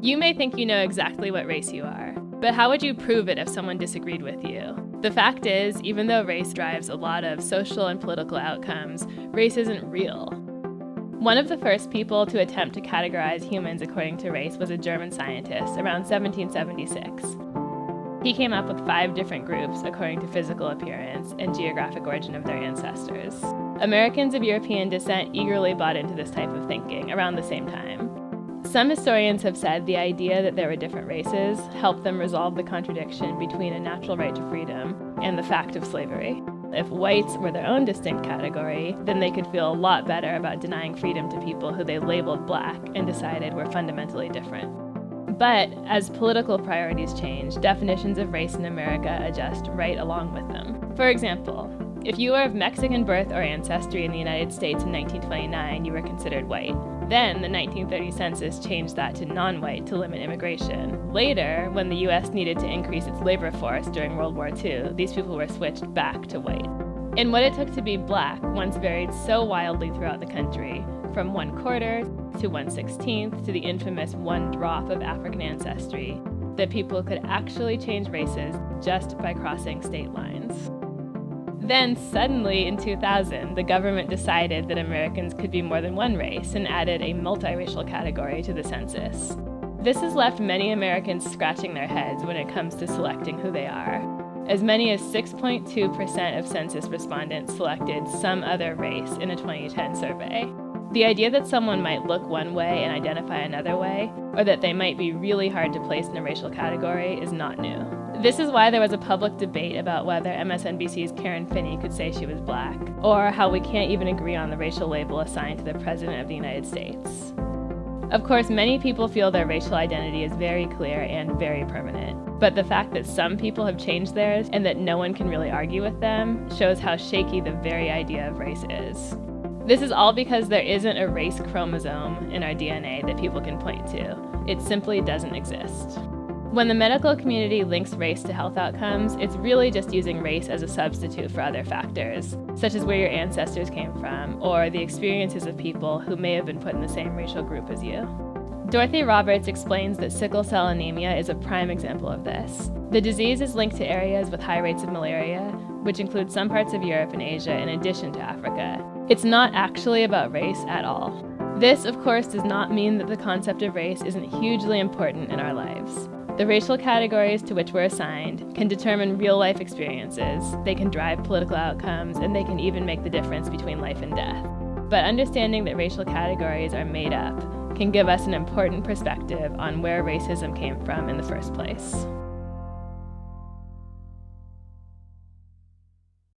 You may think you know exactly what race you are, but how would you prove it if someone disagreed with you? The fact is, even though race drives a lot of social and political outcomes, race isn't real. One of the first people to attempt to categorize humans according to race was a German scientist around 1776. He came up with 5 different groups according to physical appearance and geographic origin of their ancestors. Americans of European descent eagerly bought into this type of thinking around the same time. Some historians have said the idea that there were different races helped them resolve the contradiction between a natural right to freedom and the fact of slavery. If whites were their own distinct category, then they could feel a lot better about denying freedom to people who they labeled black and decided were fundamentally different. But as political priorities change, definitions of race in America adjust right along with them. For example, if you were of Mexican birth or ancestry in the United States in 1929, you were considered white. Then, the 1930 census changed that to non-white to limit immigration. Later, when the U.S. needed to increase its labor force during World War II, these people were switched back to white. And what it took to be black once varied so wildly throughout the country, from 1/4 to 1/16 to the infamous 1 drop of African ancestry, that people could actually change races just by crossing state lines. Then, suddenly, in 2000, the government decided that Americans could be more than one race and added a multiracial category to the census. This has left many Americans scratching their heads when it comes to selecting who they are. As many as 6.2% of census respondents selected some other race in a 2010 survey. The idea that someone might look one way and identify another way, or that they might be really hard to place in a racial category, is not new. This is why there was a public debate about whether MSNBC's Karen Finney could say she was black, or how we can't even agree on the racial label assigned to the President of the United States. Of course, many people feel their racial identity is very clear and very permanent, but the fact that some people have changed theirs and that no one can really argue with them shows how shaky the very idea of race is. This is all because there isn't a race chromosome in our DNA that people can point to. It simply doesn't exist. When the medical community links race to health outcomes, it's really just using race as a substitute for other factors, such as where your ancestors came from, or the experiences of people who may have been put in the same racial group as you. Dorothy Roberts explains that sickle cell anemia is a prime example of this. The disease is linked to areas with high rates of malaria, which include some parts of Europe and Asia in addition to Africa. It's not actually about race at all. This, of course, does not mean that the concept of race isn't hugely important in our lives. The racial categories to which we're assigned can determine real-life experiences, they can drive political outcomes, and they can even make the difference between life and death. But understanding that racial categories are made up can give us an important perspective on where racism came from in the first place.